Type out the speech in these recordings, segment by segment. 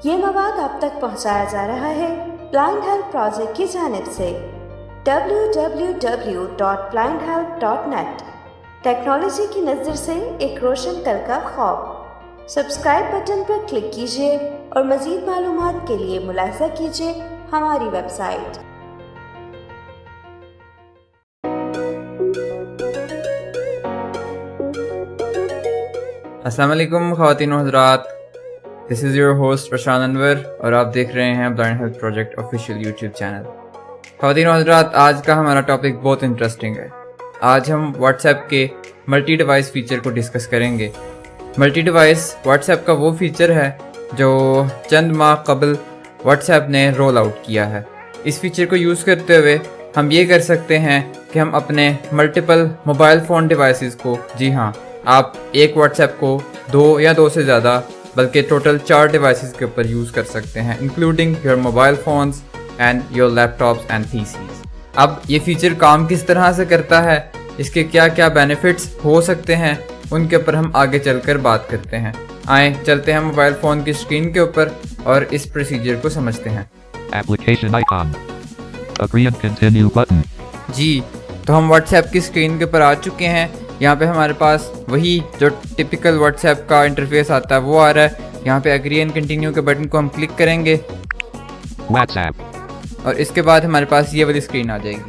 ये मवाद आप तक पहुंचाया जा रहा है ब्लाइंड हेल्प प्रोजेक्ट की जानिब से। www.blindhelp.net टेक्नोलॉजी की नज़र से एक रोशन कल का ख्वाब। सब्सक्राइब बटन पर क्लिक कीजिए और मज़ीद मालूमात के लिए मुलाहिज़ा कीजिए हमारी वेबसाइट। अस्सलाम वालेकुम ख़वातीन व हज़रात, दिस इज़ योर होस्ट प्रशांत अनवर और आप देख रहे हैं blind help project official YouTube channel. ख़वातीन व हज़रात, आज का हमारा टॉपिक बहुत इंटरेस्टिंग है। आज हम व्हाट्सएप के मल्टी डिवाइस फ़ीचर को डिस्कस करेंगे। मल्टी डिवाइस व्हाट्सएप का वो फ़ीचर है जो चंद माह कबल व्हाट्सएप ने रोल आउट किया है। इस फीचर को यूज़ करते हुए हम ये कर सकते हैं कि हम अपने मल्टीपल मोबाइल फ़ोन डिवाइसेस को, जी हाँ, आप एक व्हाट्सएप को 2 या 2 से ज़्यादा बल्कि टोटल 4 डिवाइसेस के ऊपर यूज़ कर सकते हैं, including your mobile phones and your laptops and PCs. अब ये फ़ीचर काम किस तरह से करता है, इसके क्या क्या बेनिफिट्स हो सकते हैं, उनके ऊपर हम आगे चलकर बात करते हैं। आए चलते हैं मोबाइल फ़ोन की स्क्रीन के ऊपर और इस प्रोसीजर को समझते हैं। Application icon. Agree and continue button. जी, तो हम व्हाट्सएप की स्क्रीन के ऊपर आ चुके हैं। यहाँ पे हमारे पास वही जो टिपिकल व्हाट्सएप का इंटरफेस आता है वो आ रहा है। यहाँ पे एग्री एंड कंटिन्यू के बटन को हम क्लिक करेंगे WhatsApp. और इसके बाद हमारे पास ये वाली स्क्रीन आ जाएगी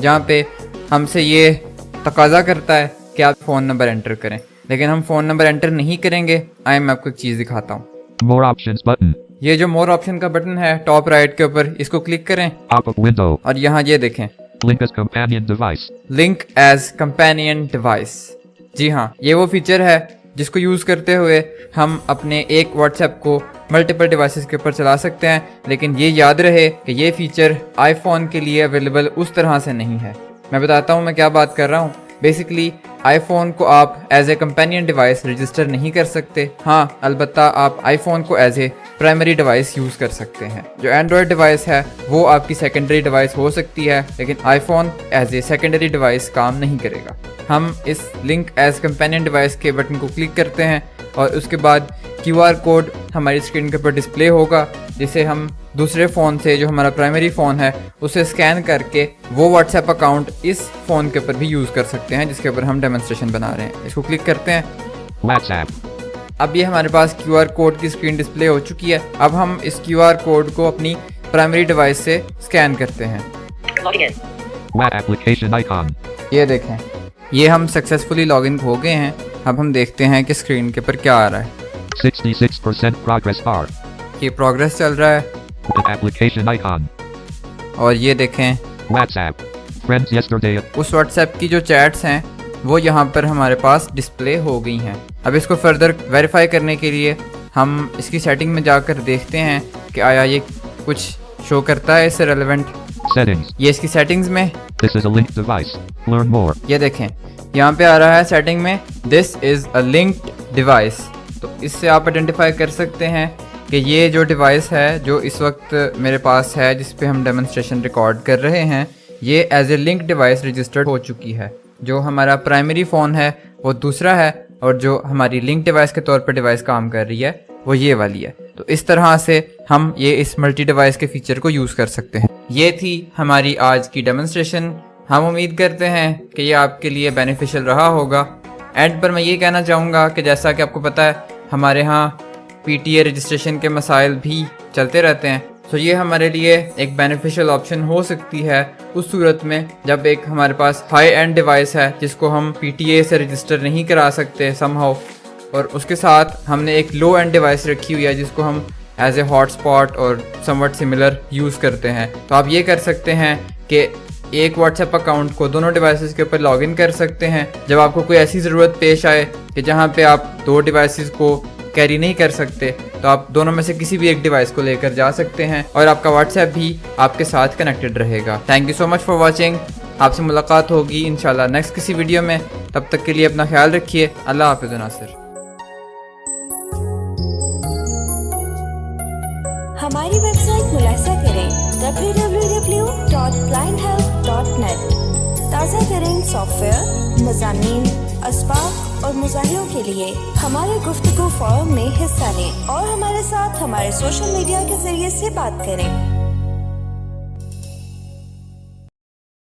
जहाँ पे हमसे ये तकाजा करता है कि आप फ़ोन नंबर एंटर करें, लेकिन हम फ़ोन नंबर एंटर नहीं करेंगे। आए मैं आपको एक चीज़ दिखाता हूँ। More options button. ये जो मोर ऑप्शन का बटन है टॉप राइट के ऊपर, इसको क्लिक करें Pop-up window. और यहाँ ये देखें, Link as companion device. Link as companion device. जी हाँ, ये वो फीचर है जिसको यूज़ करते हुए हम अपने एक व्हाट्सएप को मल्टीपल डिवाइसेस के ऊपर चला सकते हैं। लेकिन ये याद रहे कि ये फीचर आईफोन के लिए अवेलेबल उस तरह से नहीं है। मैं बताता हूँ मैं क्या बात कर रहा हूँ। बेसिकली आईफोन को आप as a companion device register नहीं कर सकते। हाँ, अलबत्ता आप आईफोन को as a primary device use कर सकते हैं। जो एंड्रॉयड डिवाइस है वो आपकी सेकेंडरी डिवाइस हो सकती है, लेकिन iPhone as a secondary device काम नहीं करेगा। हम इस लिंक एज कंपेनियन डिवाइस के बटन को क्लिक करते हैं और उसके बाद QR कोड हमारी स्क्रीन के ऊपर डिस्प्ले होगा, जिसे हम दूसरे फ़ोन से, जो हमारा प्राइमरी फ़ोन है, उसे स्कैन करके वो व्हाट्सएप अकाउंट इस फ़ोन के ऊपर भी यूज़ कर सकते हैं जिसके ऊपर हम डेमोन्स्ट्रेशन बना रहे हैं। इसको क्लिक करते हैं। WhatsApp. अब ये हमारे पास QR कोड की स्क्रीन डिस्प्ले हो चुकी है। अब हम इस QR कोड को अपनी प्राइमरी डिवाइस से स्कैन करते हैं। WhatsApp application icon. ये देखें, ये हम सक्सेसफुली लॉगिन हो गए हैं। अब हम देखते हैं कि स्क्रीन के ऊपर क्या आ रहा है। 66% progress bar. ये प्रोग्रेस चल रहा है Application icon. और ये देखें, WhatsApp. Friends yesterday. उस व्हाट्सएप की जो चैट्स हैं वो यहाँ पर हमारे पास डिस्प्ले हो गई हैं। अब इसको फर्दर वेरीफाई करने के लिए हम इसकी सेटिंग में जाकर देखते हैं कि आया ये कुछ शो करता है इससे रेलेवेंट। Settings. ये इसकी सेटिंग्स में, This is a linked device. Learn more. ये देखें, यहाँ पे आ रहा है सेटिंग में this is a linked device. तो इससे आप आइडेंटिफाई कर सकते हैं कि ये जो डिवाइस है जो इस वक्त मेरे पास है, जिस पे हम डेमोन्स्ट्रेशन रिकॉर्ड कर रहे हैं, ये as a link device registered हो चुकी है। जो हमारा प्राइमरी फ़ोन है वो दूसरा है और जो हमारी लिंक डिवाइस के तौर पर डिवाइस काम कर रही है वो ये वाली है। तो इस तरह से हम ये इस मल्टी डिवाइस के फीचर को यूज़ कर सकते हैं। ये थी हमारी आज की डेमोन्स्ट्रेशन। हम उम्मीद करते हैं कि ये आपके लिए बेनिफिशियल रहा होगा। एंड पर मैं ये कहना चाहूँगा कि जैसा कि आपको पता है हमारे यहाँ PTA रजिस्ट्रेशन के मसाइल भी चलते रहते हैं, तो ये हमारे लिए एक बेनिफिशियल ऑप्शन हो सकती है उस सूरत में जब एक हमारे पास हाई एंड डिवाइस है जिसको हम PTA से रजिस्टर नहीं करा सकते समहाउ, और उसके साथ हमने एक लो एंड डिवाइस रखी हुई है जिसको हम एज ए हॉटस्पॉट और समवट सिमिलर यूज़ करते हैं। तो आप ये कर सकते हैं कि एक व्हाट्सएप अकाउंट को दोनों डिवाइसेस के ऊपर लॉगिन कर सकते हैं। जब आपको कोई ऐसी ज़रूरत पेश आए कि जहाँ पे आप 2 डिवाइसेस को कैरी नहीं कर सकते, तो आप दोनों में से किसी भी एक डिवाइस को लेकर जा सकते हैं और आपका व्हाट्सएप भी आपके साथ कनेक्टेड रहेगा। Thank you so much for watching. आपसे मुलाकात होगी इंशाल्लाह नेक्स्ट किसी वीडियो में। तब तक के लिए अपना ख्याल रखिए। अल्लाह हाफ़िज़ नासिर। हमारी वेबसाइट मुलाहिज़ा करें www.blindhelp.net। ताज़ा तरीन सॉफ्टवेयर, मज़ामीन, असबाब और मुज़ाहिरों के लिए हमारे गुफ्तगू फोरम में हिस्सा लें और हमारे साथ हमारे सोशल मीडिया के जरिए से बात करें।